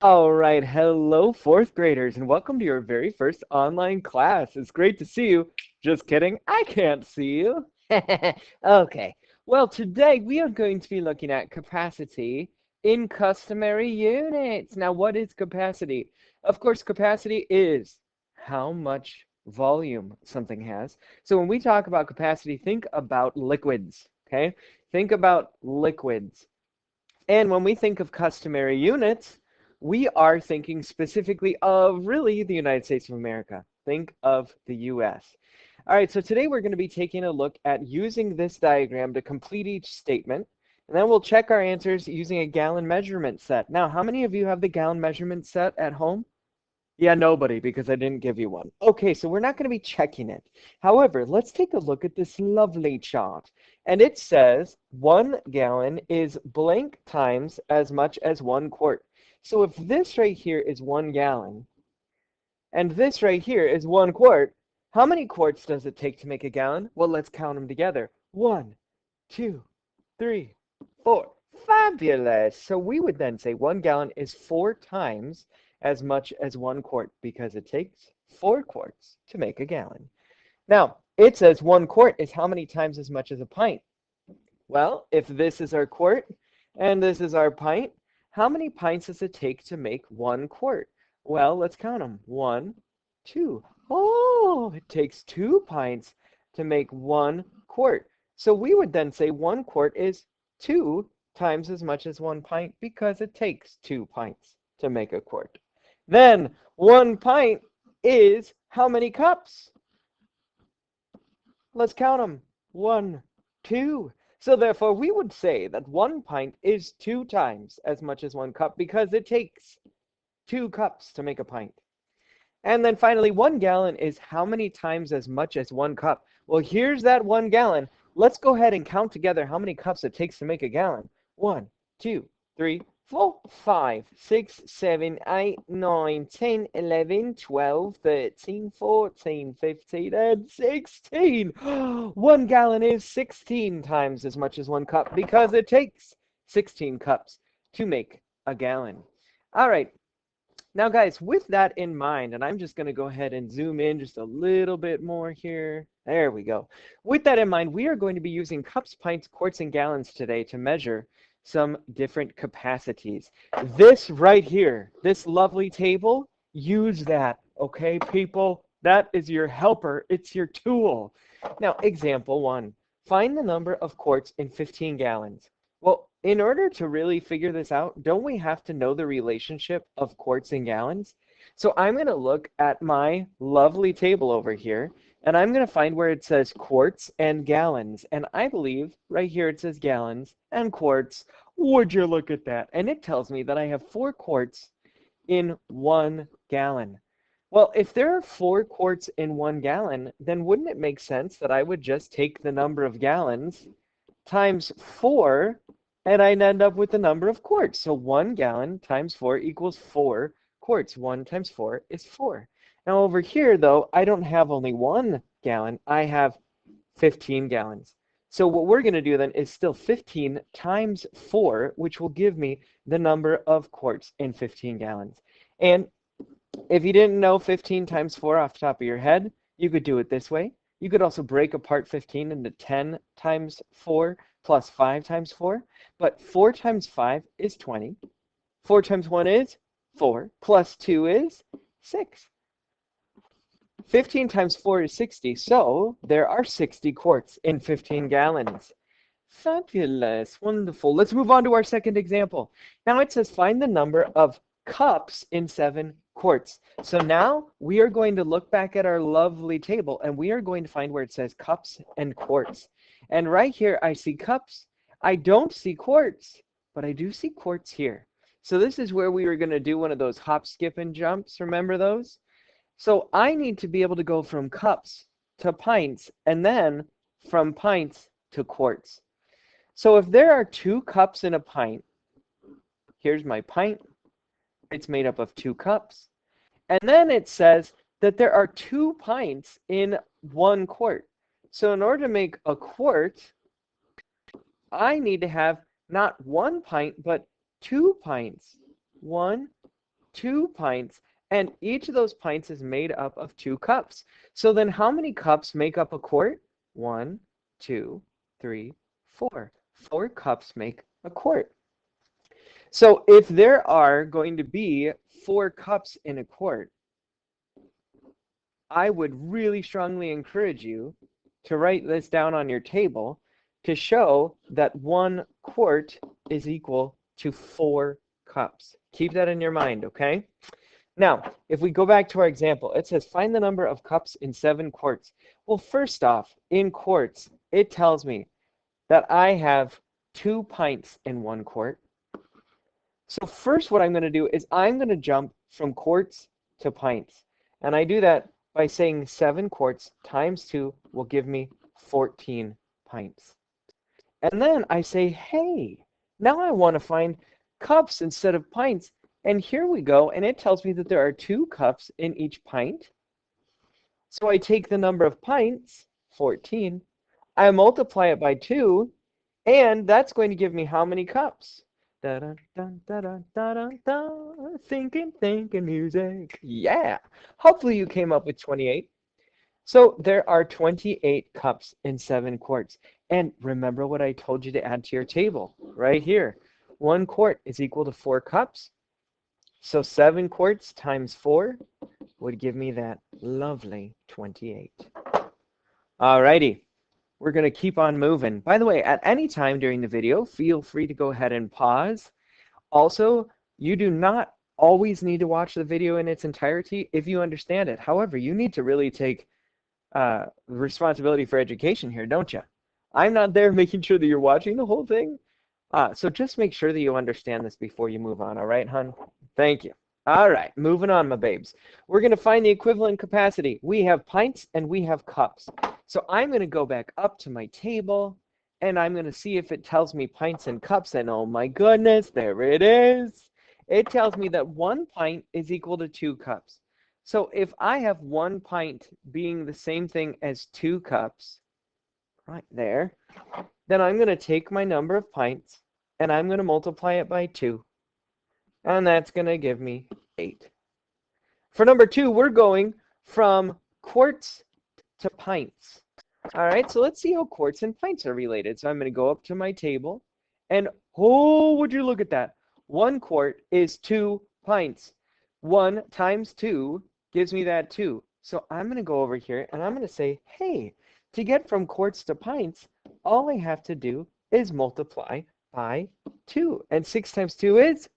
All right, hello, fourth graders, and welcome to your very first online class. It's great to see you. Just kidding, I can't see you. Okay, well, today we are going to be looking at capacity in customary units. Now, what is capacity? Of course, capacity is how much volume something has. So when we talk about capacity, think about liquids, okay? Think about liquids. And when we think of customary units, we are thinking specifically of really the United States of America. Think of the US. All right, so today we're going to be taking a look at using this diagram to complete each statement, and then we'll check our answers using a gallon measurement set. Now, how many of you have the gallon measurement set at home? Yeah, nobody, because I didn't give you one. Okay, so we're not going to be checking it. However, let's take a look at this lovely chart. And it says 1 gallon is blank times as much as 1 quart. So if this right here is 1 gallon, and this right here is 1 quart, how many quarts does it take to make a gallon? Well, let's count them together. 1, 2, 3, 4. Fabulous. So we would then say 1 gallon is 4 times as much as 1 quart because it takes 4 quarts to make a gallon. Now, it says 1 quart is how many times as much as a pint? Well, if this is our quart and this is our pint, how many pints does it take to make 1 quart? Well, let's count them. 1, 2. Oh, it takes 2 pints to make 1 quart. So we would then say 1 quart is 2 times as much as 1 pint because it takes 2 pints to make a quart. Then 1 pint is how many cups? Let's count them. 1, 2. So therefore, we would say that 1 pint is 2 times as much as 1 cup because it takes 2 cups to make a pint. And then finally, 1 gallon is how many times as much as 1 cup? Well, here's that 1 gallon. Let's go ahead and count together how many cups it takes to make a gallon. 1, 2, 3, 4, 5, 6, 7, 8, 9, 10, 11, 12, 13, 14, 15, and 16. 1 gallon is 16 times as much as 1 cup because it takes 16 cups to make a gallon. All right. Now, guys, with that in mind, and I'm just going to go ahead and zoom in just a little bit more here. There we go. With that in mind, we are going to be using cups, pints, quarts, and gallons today to measure some different capacities. This right here, this lovely table, use that, okay, people? That is your helper. It's your tool. Now, example 1. Find the number of quarts in 15 gallons. Well, in order to really figure this out, don't we have to know the relationship of quarts and gallons? So I'm going to look at my lovely table over here, and I'm going to find where it says quarts and gallons. And I believe right here it says gallons and quarts. Would you look at that? And it tells me that I have 4 quarts in 1 gallon. Well, if there are 4 quarts in 1 gallon, then wouldn't it make sense that I would just take the number of gallons times 4, and I'd end up with the number of quarts. So 1 gallon times 4 equals 4 quarts. 1 times 4 is 4. Now over here, though, I don't have only 1 gallon. I have 15 gallons. So what we're going to do then is still 15 times 4, which will give me the number of quarts in 15 gallons. And if you didn't know 15 times 4 off the top of your head, you could do it this way. You could also break apart 15 into 10 times 4 plus 5 times 4. But 4 times 5 is 20. 4 times 1 is 4. Plus 2 is 6. 15 times 4 is 60. So there are 60 quarts in 15 gallons. Fabulous. Wonderful. Let's move on to our second example. Now it says find the number of cups in 7 quarts. So now we are going to look back at our lovely table and we are going to find where it says cups and quarts. And right here I see cups. I don't see quarts, but I do see quarts here. So this is where we were going to do one of those hop, skip, and jumps. Remember those? So I need to be able to go from cups to pints and then from pints to quarts. So if there are 2 cups in a pint, here's my pint. It's made up of 2 cups. And then it says that there are 2 pints in 1 quart. So in order to make a quart, I need to have not 1 pint, but 2 pints. 1, 2 pints, and each of those pints is made up of 2 cups. So then how many cups make up a quart? 1, 2, 3, 4. 4 cups make a quart. So if there are going to be 4 cups in a quart, I would really strongly encourage you to write this down on your table to show that 1 quart is equal to 4 cups. Keep that in your mind, okay? Now, if we go back to our example, it says find the number of cups in 7 quarts. Well, first off, in quarts, it tells me that I have 2 pints in 1 quart. So first what I'm going to do is I'm going to jump from quarts to pints. And I do that by saying 7 quarts times 2 will give me 14 pints. And then I say, hey, now I want to find cups instead of pints. And here we go. And it tells me that there are 2 cups in each pint. So I take the number of pints, 14. I multiply it by 2. And that's going to give me how many cups? Da da da da da da da. Thinking music. Yeah. Hopefully you came up with 28. So there are 28 cups in 7 quarts. And remember what I told you to add to your table right here. 1 quart is equal to 4 cups. So 7 quarts times 4 would give me that lovely 28. Alrighty. We're going to keep on moving. By the way, at any time during the video, feel free to go ahead and pause. Also, you do not always need to watch the video in its entirety if you understand it. However, you need to really take responsibility for education here, don't you? I'm not there making sure that you're watching the whole thing. So just make sure that you understand this before you move on, all right, hon? Thank you. All right, moving on, my babes. We're going to find the equivalent capacity. We have pints and we have cups. So I'm going to go back up to my table, and I'm going to see if it tells me pints and cups, and oh my goodness, there it is. It tells me that 1 pint is equal to 2 cups. So if I have 1 pint being the same thing as 2 cups, right there, then I'm going to take my number of pints, and I'm going to multiply it by 2. And that's going to give me 8. For number 2, we're going from quarts to pints. All right, so let's see how quarts and pints are related. So I'm going to go up to my table, and oh, would you look at that? 1 quart is 2 pints. 1 times 2 gives me that 2. So I'm going to go over here, and I'm going to say, hey, to get from quarts to pints, all I have to do is multiply by 2. And 6 times 2 is?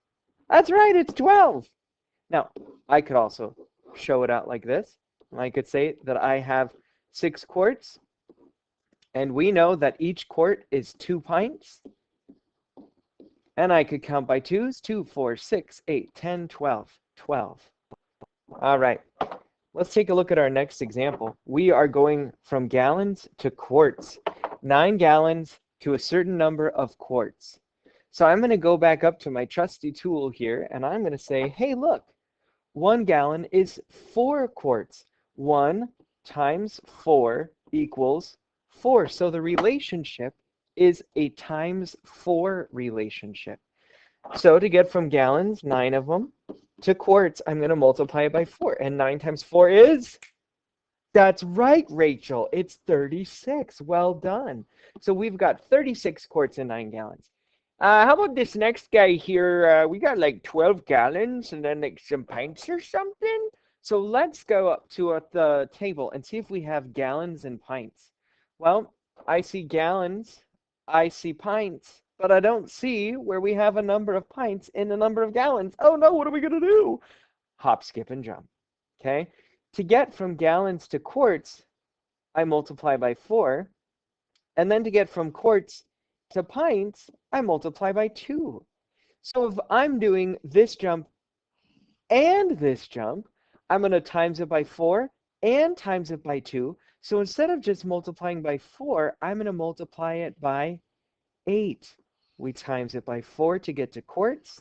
That's right, it's 12. Now, I could also show it out like this. I could say that I have 6 quarts, and we know that each quart is 2 pints. And I could count by 2s, 2, 4, 6, 8, 10, 12, 12. All right, let's take a look at our next example. We are going from gallons to quarts. 9 gallons to a certain number of quarts. So I'm going to go back up to my trusty tool here, and I'm going to say, hey, look, 1 gallon is 4 quarts. 1 times 4 equals 4. So the relationship is a times 4 relationship. So to get from gallons, 9 of them, to quarts, I'm going to multiply it by 4. And 9 times 4 is? That's right, Rachel. It's 36. Well done. So we've got 36 quarts and 9 gallons. How about this next guy here? We got like 12 gallons and then like some pints or something. So let's go up to the table and see if we have gallons and pints. Well, I see gallons, I see pints, but I don't see where we have a number of pints in the number of gallons. Oh no, what are we going to do? Hop, skip, and jump. Okay? To get from gallons to quarts, I multiply by 4. And then to get from quarts to pints, I multiply by 2. So if I'm doing this jump and this jump, I'm going to times it by 4 and times it by 2. So instead of just multiplying by 4, I'm going to multiply it by 8. We times it by 4 to get to quarts,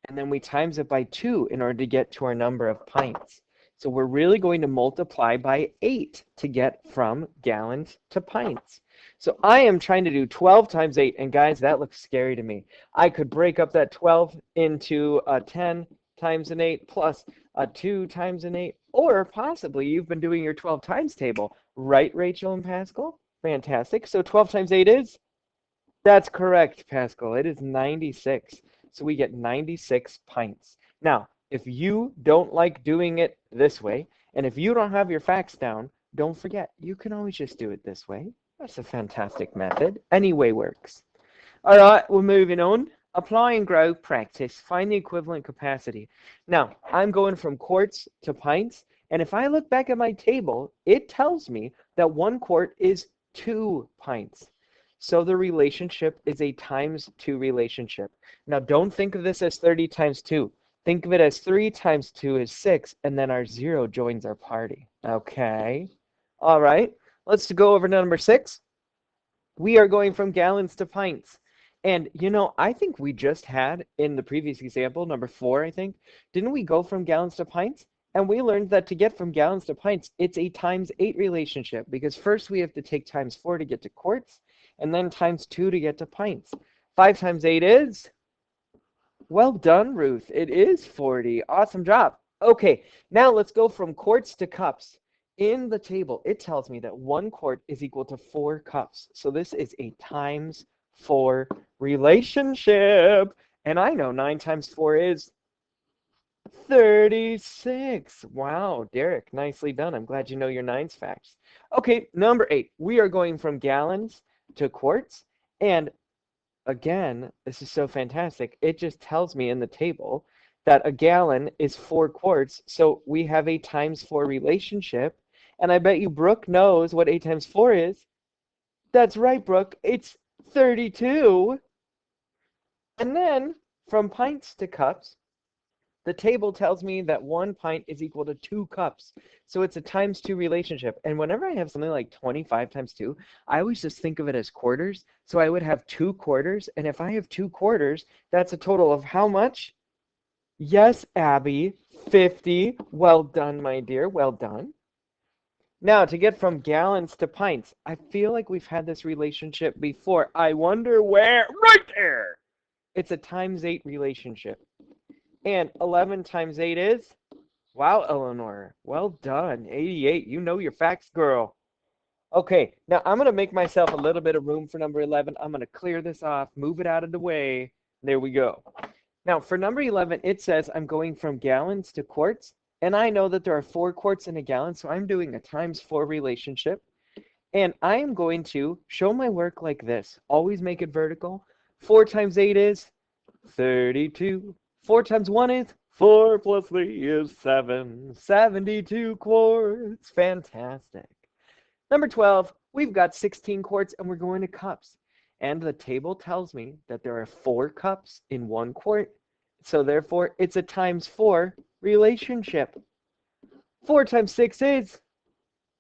and then we times it by 2 in order to get to our number of pints. So we're really going to multiply by 8 to get from gallons to pints. So I am trying to do 12 times 8, and guys, that looks scary to me. I could break up that 12 into 10, times an 8 plus a 2 times an 8, or possibly you've been doing your 12 times table. Right, Rachel and Pascal? Fantastic. So 12 times 8 is? That's correct, Pascal. It is 96. So we get 96 pints. Now, if you don't like doing it this way, and if you don't have your facts down, don't forget, you can always just do it this way. That's a fantastic method. Any way works. All right, we're moving on. Apply and grow, practice, find the equivalent capacity. Now, I'm going from quarts to pints, and if I look back at my table, it tells me that 1 quart is 2 pints. So the relationship is a times 2 relationship. Now, don't think of this as 30 times 2. Think of it as 3 times 2 is 6, and then our 0 joins our party. Okay? All right, let's go over to number 6. We are going from gallons to pints. And, you know, I think we just had in the previous example, number 4, I think, didn't we go from gallons to pints? And we learned that to get from gallons to pints, it's a times 8 relationship, because first we have to take times 4 to get to quarts, and then times 2 to get to pints. 5 times 8 is? Well done, Ruth. It is 40. Awesome job. Okay, now let's go from quarts to cups. In the table, it tells me that 1 quart is equal to 4 cups. So this is a times 4 relationship. And I know 9 times 4 is 36. Wow, Derek, nicely done. I'm glad you know your nines facts. Okay, number 8. We are going from gallons to quarts. And again, this is so fantastic. It just tells me in the table that a gallon is 4 quarts. So we have a times 4 relationship. And I bet you Brooke knows what 8 times 4 is. That's right, Brooke. It's 32. And then from pints to cups, the table tells me that 1 pint is equal to 2 cups. So it's a times 2 relationship. And whenever I have something like 25 times 2, I always just think of it as quarters. So I would have 2 quarters. And if I have 2 quarters, that's a total of how much? Yes, Abby, 50. Well done, my dear. Well done. Now, to get from gallons to pints, I feel like we've had this relationship before. I wonder where. Right there! It's a times 8 relationship. And 11 times 8 is? Wow, Eleanor. Well done. 88. You know your facts, girl. Okay, now I'm going to make myself a little bit of room for number 11. I'm going to clear this off, move it out of the way. There we go. Now, for number 11, it says I'm going from gallons to quarts. And I know that there are 4 quarts in a gallon, so I'm doing a times 4 relationship. And I am going to show my work like this. Always make it vertical. 4 times 8 is 32. 4 times 1 is 4 plus 3 is 7. 72 quarts. Fantastic. Number 12, we've got 16 quarts and we're going to cups. And the table tells me that there are 4 cups in 1 quart. So therefore, it's a times 4 relationship. 4 times 6 is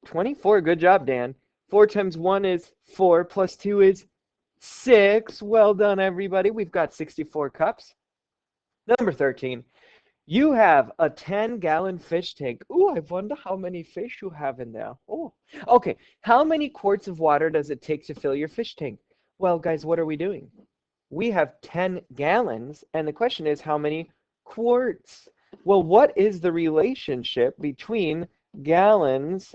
24. Good job, Dan. 4 times 1 is 4 plus 2 is 6. Well done, everybody. We've got 64 cups. Number 13, you have a 10-gallon fish tank. Ooh, I wonder how many fish you have in there. Oh, okay. How many quarts of water does it take to fill your fish tank? Well, guys, what are we doing? We have 10 gallons, and the question is how many quarts? Well, what is the relationship between gallons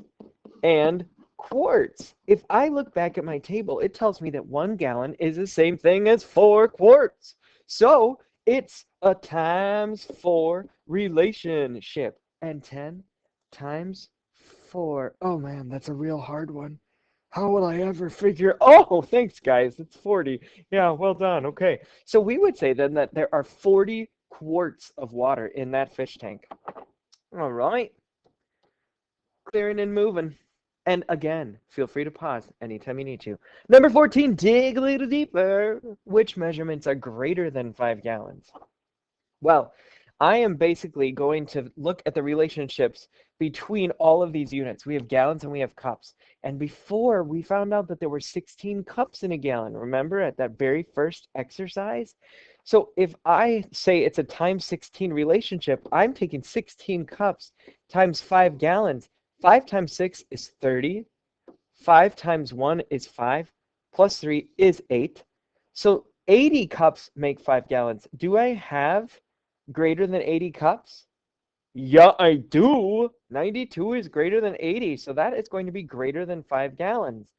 and quarts? If I look back at my table, it tells me that 1 gallon is the same thing as 4 quarts. So it's a times 4 relationship. And 10 times 4. Oh man, that's a real hard one. How will I ever figure? Oh, thanks, guys. It's 40. Yeah, well done. Okay. So we would say then that there are 40 quarts of water in that fish tank. All right. Clearing and moving. And again, feel free to pause anytime you need to. Number 14, dig a little deeper. Which measurements are greater than 5 gallons? Well, I am basically going to look at the relationships between all of these units. We have gallons and we have cups. And before, we found out that there were 16 cups in a gallon. Remember at that very first exercise? So if I say it's a times 16 relationship, I'm taking 16 cups times 5 gallons. 5 times 6 is 30. 5 times 1 is 5. Plus 3 is 8. So 80 cups make 5 gallons. Do I have greater than 80 cups? Yeah, I do. 92 is greater than 80, so that is going to be greater than 5 gallons.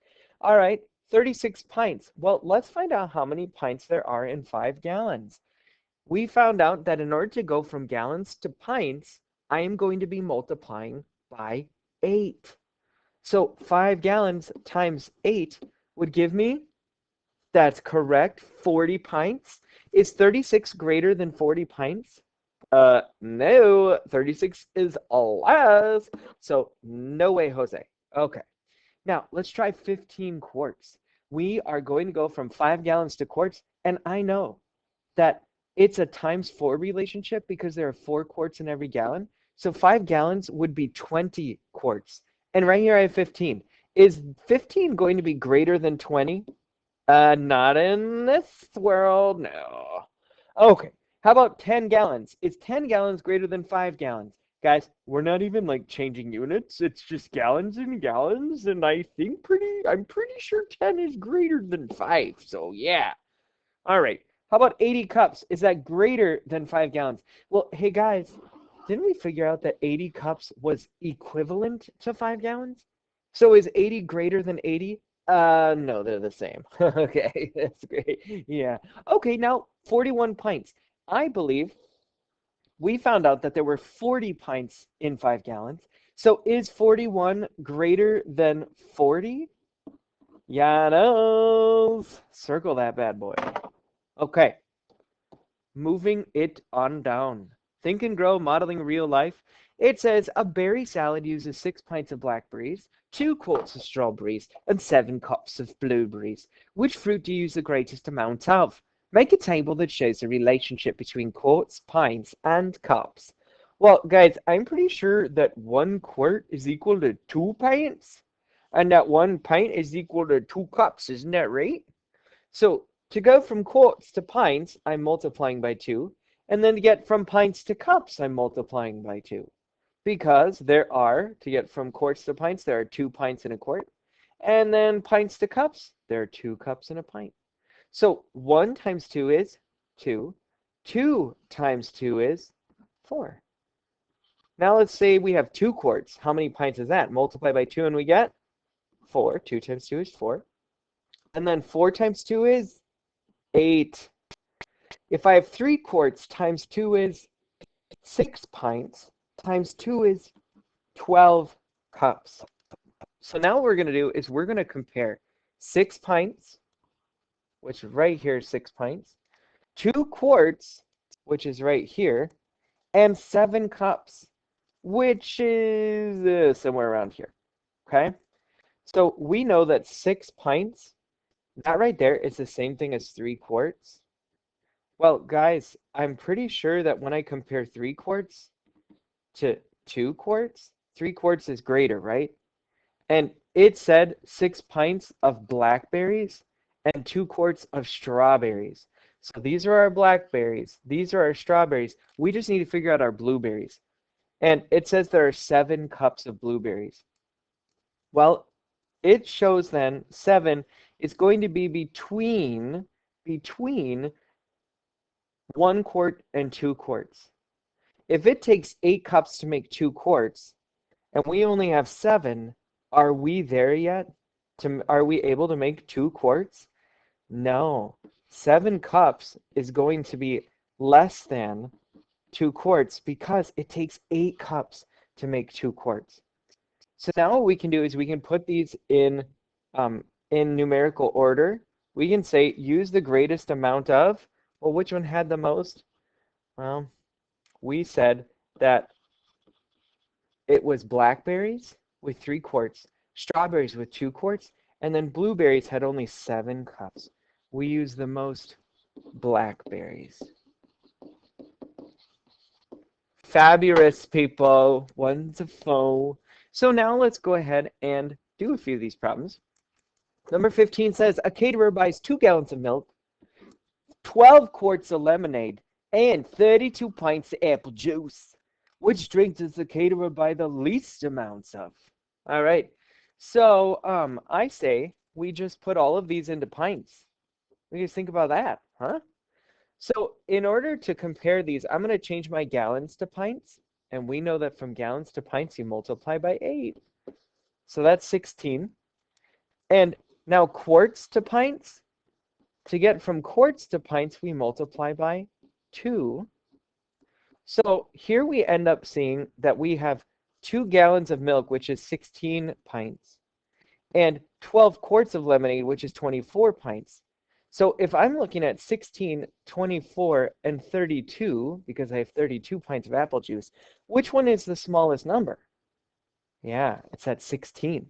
All right, 36 pints. Well, let's find out how many pints there are in 5 gallons. We found out that in order to go from gallons to pints, I am going to be multiplying by 8. So 5 gallons times 8 would give me, that's correct, 40 pints. Is 36 greater than 40 pints? No, 36 is less. So no way, Jose. Okay. Now let's try 15 quarts. We are going to go from 5 gallons to quarts, and I know that it's a times 4 relationship because there are 4 quarts in every gallon. So 5 gallons would be 20 quarts. And right here I have 15. Is 15 going to be greater than 20? Not in this world, no. Okay, how about 10 gallons? Is 10 gallons greater than 5 gallons? Guys, we're not even like changing units. It's just gallons and gallons, and I'm pretty sure 10 is greater than 5. So yeah. All right. How about 80 cups? Is that greater than 5 gallons? Well, hey guys, didn't we figure out that 80 cups was equivalent to 5 gallons? So is 80 greater than 80? No, they're the same. Okay, that's great. Yeah. Okay, now 41 pints. I believe we found out that there were 40 pints in 5 gallons. So is 41 greater than 40? Yanos. Circle that bad boy. Okay, moving it on down. Think and Grow Modeling Real Life. It says a berry salad uses 6 pints of blackberries, 2 quarts of strawberries, and 7 cups of blueberries. Which fruit do you use the greatest amount of? Make a table that shows the relationship between quarts, pints, and cups. Well, guys, I'm pretty sure that 1 quart is equal to 2 pints, and that 1 pint is equal to 2 cups, isn't that right? So to go from quarts to pints, I'm multiplying by 2. And then to get from pints to cups, I'm multiplying by 2. Because to get from quarts to pints, there are 2 pints in a quart. And then pints to cups, there are 2 cups in a pint. So 1 times 2 is 2. 2 times 2 is 4. Now let's say we have 2 quarts. How many pints is that? Multiply by 2 and we get 4. 2 times 2 is 4. And then 4 times 2 is 8. If I have 3 quarts times 2 is 6 pints, times 2 is 12 cups. So now what we're going to do is we're going to compare 6 pints, which is right here, 6 pints, 2 quarts, which is right here, and 7 cups, which is somewhere around here. Okay? So we know that 6 pints, that right there is the same thing as 3 quarts. Well, guys, I'm pretty sure that when I compare 3 quarts to 2 quarts, 3 quarts is greater, right? And it said 6 pints of blackberries and 2 quarts of strawberries. So these are our blackberries. These are our strawberries. We just need to figure out our blueberries. And it says there are 7 cups of blueberries. Well, it shows then 7 is going to be between 1 quart and 2 quarts. If it takes 8 cups to make 2 quarts, and we only have 7, are we there yet? Are we able to make 2 quarts? No. 7 cups is going to be less than 2 quarts because it takes 8 cups to make 2 quarts. So now what we can do is we can put these in numerical order. We can say use the greatest amount of. Well, which one had the most? Well, we said that it was blackberries with 3 quarts, strawberries with 2 quarts, and then blueberries had only 7 cups. We use the most blackberries. Fabulous, people. Wonderful. So now let's go ahead and do a few of these problems. Number 15 says a caterer buys 2 gallons of milk, 12 quarts of lemonade, and 32 pints of apple juice. Which drink does the caterer buy the least amounts of? All right. So I say we just put all of these into pints. What do you think about that, huh? So in order to compare these, I'm going to change my gallons to pints. And we know that from gallons to pints, you multiply by 8. So that's 16. And now quarts to pints. To get from quarts to pints, we multiply by 2. So here we end up seeing that we have 2 gallons of milk, which is 16 pints, and 12 quarts of lemonade, which is 24 pints. So if I'm looking at 16, 24, and 32, because I have 32 pints of apple juice, which one is the smallest number? Yeah, it's at 16.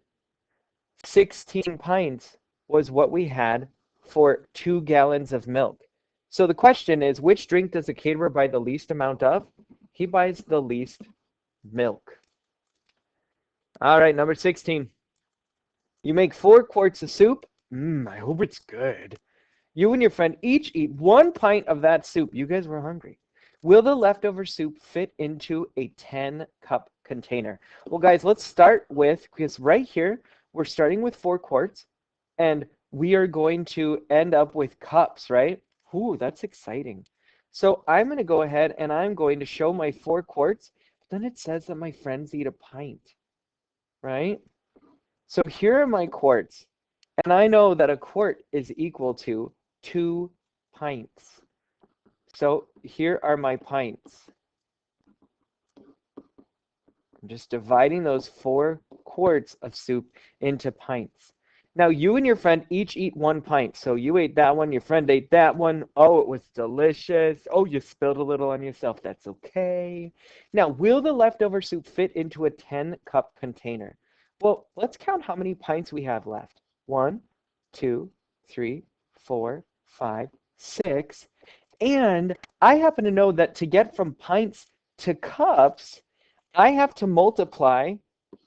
16 pints was what we had for 2 gallons of milk. So the question is, which drink does a caterer buy the least amount of? He buys the least milk. All right, number 16. You make 4 quarts of soup. I hope it's good. You and your friend each eat 1 pint of that soup. You guys were hungry. Will the leftover soup fit into a 10-cup container? Well, guys, let's start with, because right here, we're starting with 4 quarts, and we are going to end up with cups, right? Ooh, that's exciting. So I'm going to go ahead and I'm going to show my 4 quarts. But then it says that my friends eat a pint, right? So here are my quarts. And I know that a quart is equal to 2 pints. So here are my pints. I'm just dividing those 4 quarts of soup into pints. Now you and your friend each eat 1 pint. So you ate that one, your friend ate that one. Oh, it was delicious. Oh, you spilled a little on yourself. That's okay. Now, will the leftover soup fit into a 10-cup container? Well, let's count how many pints we have left. 1, 2, 3, 4, 5, 6. And I happen to know that to get from pints to cups, I have to multiply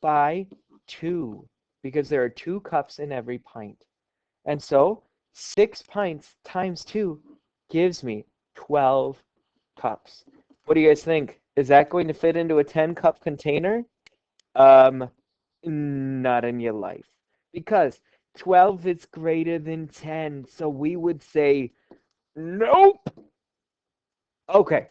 by 2 because there are 2 cups in every pint. And so 6 pints times 2 gives me 12 cups. What do you guys think? Is that going to fit into a 10-cup container? Not in your life. Because 12 is greater than 10, so we would say nope. Okay.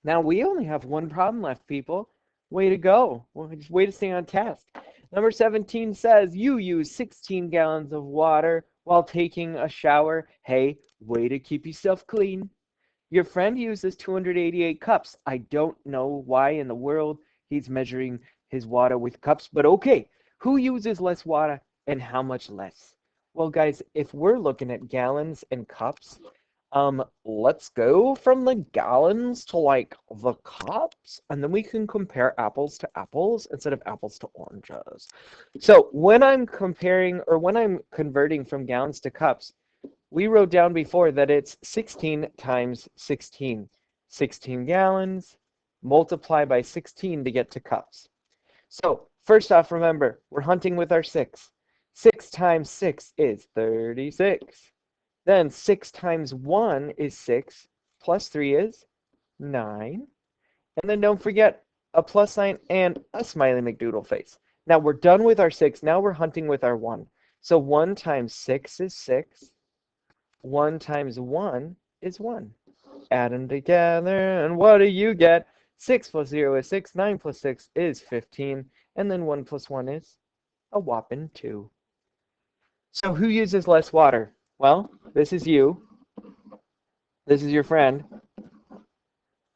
Now we only have one problem left, people. Way to go. Way to stay on task. Number 17 says you use 16 gallons of water while taking a shower. Hey, way to keep yourself clean. Your friend uses 288 cups. I don't know why in the world he's measuring his water with cups, but okay. Who uses less water and how much less? Well, guys, if we're looking at gallons and cups, let's go from the gallons to like the cups, and then we can compare apples to apples instead of apples to oranges. So when I'm comparing or when I'm converting from gallons to cups, we wrote down before that it's 16 times 16. 16 gallons, multiply by 16 to get to cups. So first off, remember, we're hunting with our 6. 6 times 6 is 36. Then 6 times 1 is 6, plus 3 is 9. And then don't forget a plus sign and a smiley McDoodle face. Now we're done with our 6. Now we're hunting with our 1. So 1 times 6 is 6. 1 times 1 is 1. Add them together, and what do you get? 6 plus 0 is 6. 9 plus 6 is 15. And then 1 plus 1 is a whopping 2. So who uses less water? Well, this is you. This is your friend.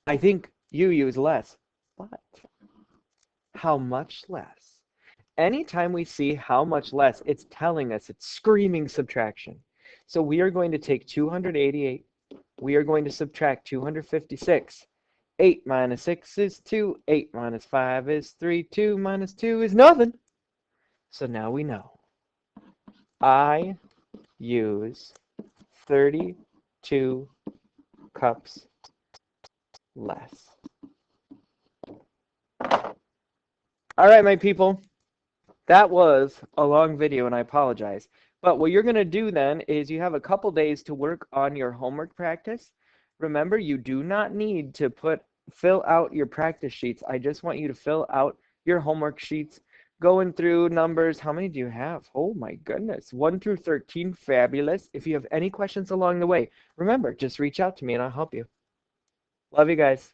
I think you use less. But how much less? Anytime we see how much less, it's telling us, it's screaming subtraction. So we are going to take 288. We are going to subtract 256. 8 minus 6 is 2. 8 minus 5 is 3. 2 minus 2 is nothing. So now we know. I use 32 cups less. All right, my people. That was a long video, and I apologize. But what you're going to do then is you have a couple days to work on your homework practice. Remember, you do not need to fill out your practice sheets. I just want you to fill out your homework sheets going through numbers. How many do you have? Oh my goodness. 1 through 13. Fabulous. If you have any questions along the way, remember, just reach out to me and I'll help you. Love you guys.